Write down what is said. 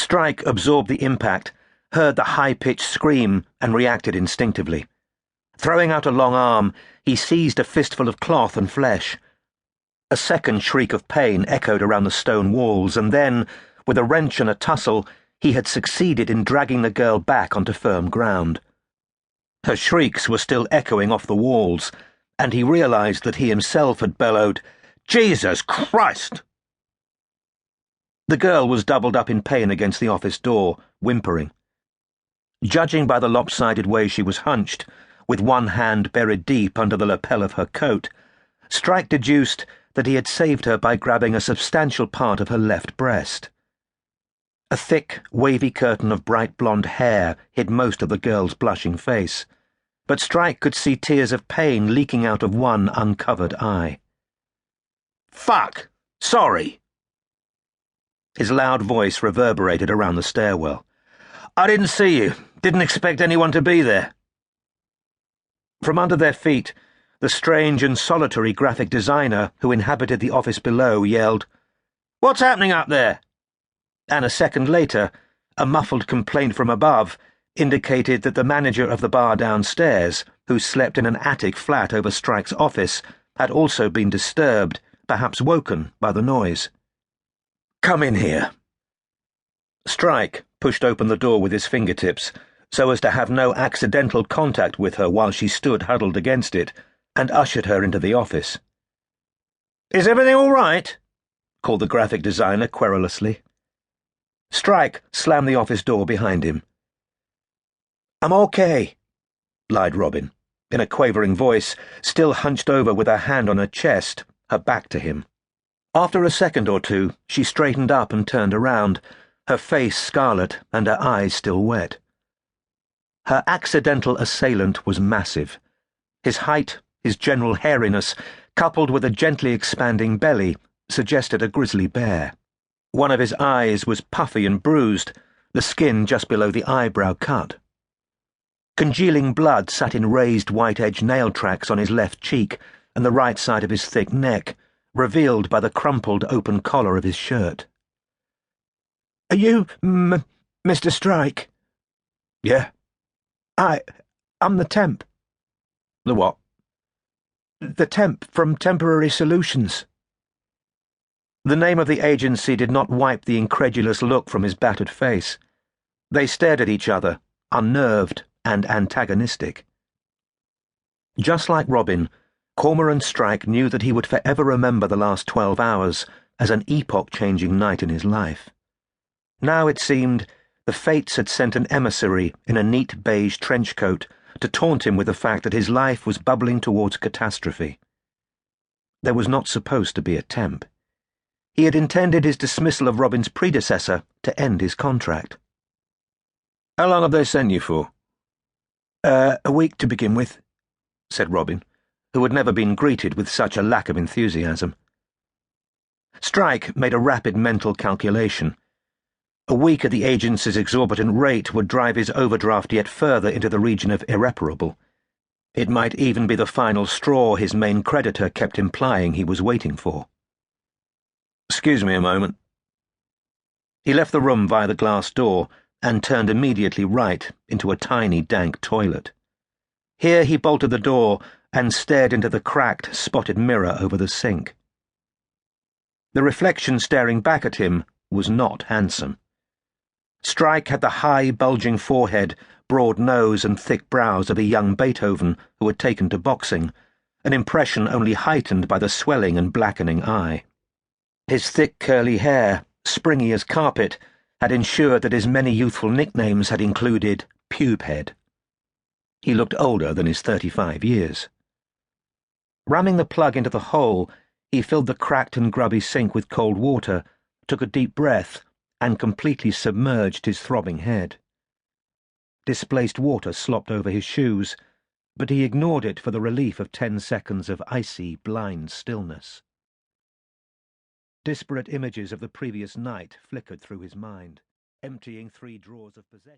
Strike absorbed the impact, heard the high-pitched scream, and reacted instinctively. Throwing out a long arm, he seized a fistful of cloth and flesh. A second shriek of pain echoed around the stone walls, and then, with a wrench and a tussle, he had succeeded in dragging the girl back onto firm ground. Her shrieks were still echoing off the walls, and he realized that he himself had bellowed, "Jesus Christ!" The girl was doubled up in pain against the office door, whimpering. Judging by the lopsided way she was hunched, with one hand buried deep under the lapel of her coat, Strike deduced that he had saved her by grabbing a substantial part of her left breast. A thick, wavy curtain of bright blonde hair hid most of the girl's blushing face, but Strike could see tears of pain leaking out of one uncovered eye. "Fuck! Sorry!" His loud voice reverberated around the stairwell. "I didn't see you. Didn't expect anyone to be there." From under their feet, the strange and solitary graphic designer who inhabited the office below yelled, "What's happening up there?" And a second later, a muffled complaint from above indicated that the manager of the bar downstairs, who slept in an attic flat over Strike's office, had also been disturbed, perhaps woken by the noise. "Come in here." Strike pushed open the door with his fingertips, so as to have no accidental contact with her while she stood huddled against it, and ushered her into the office. "Is everything all right?" called the graphic designer querulously. Strike slammed the office door behind him. "I'm okay," lied Robin, in a quavering voice, still hunched over with her hand on her chest, her back to him. After a second or two, she straightened up and turned around, her face scarlet and her eyes still wet. Her accidental assailant was massive. His height, his general hairiness, coupled with a gently expanding belly, suggested a grizzly bear. One of his eyes was puffy and bruised, the skin just below the eyebrow cut. Congealing blood sat in raised white-edged nail tracks on his left cheek and the right side of his thick neck, revealed by the crumpled open collar of his shirt. "Are you, Mr. Strike?" "Yeah." I'm the temp." "The what?" "The temp from Temporary Solutions." The name of the agency did not wipe the incredulous look from his battered face. They stared at each other, unnerved and antagonistic. Just like Robin, Cormoran Strike knew that he would forever remember the last 12 hours as an epoch-changing night in his life. Now, it seemed, the fates had sent an emissary in a neat beige trench coat to taunt him with the fact that his life was bubbling towards catastrophe. There was not supposed to be a temp. He had intended his dismissal of Robin's predecessor to end his contract. "How long have they sent you for?" A week to begin with," said Robin, who had never been greeted with such a lack of enthusiasm. Strike made a rapid mental calculation. A week at the agency's exorbitant rate would drive his overdraft yet further into the region of irreparable. It might even be the final straw his main creditor kept implying he was waiting for. "Excuse me a moment." He left the room via the glass door and turned immediately right into a tiny, dank toilet. Here he bolted the door and stared into the cracked, spotted mirror over the sink. The reflection staring back at him was not handsome. Strike had the high, bulging forehead, broad nose and thick brows of a young Beethoven who had taken to boxing, an impression only heightened by the swelling and blackening eye. His thick, curly hair, springy as carpet, had ensured that his many youthful nicknames had included Pubehead. He looked older than his 35 years. Ramming the plug into the hole, he filled the cracked and grubby sink with cold water, took a deep breath, and completely submerged his throbbing head. Displaced water slopped over his shoes, but he ignored it for the relief of 10 seconds of icy, blind stillness. Disparate images of the previous night flickered through his mind, emptying 3 drawers of possession.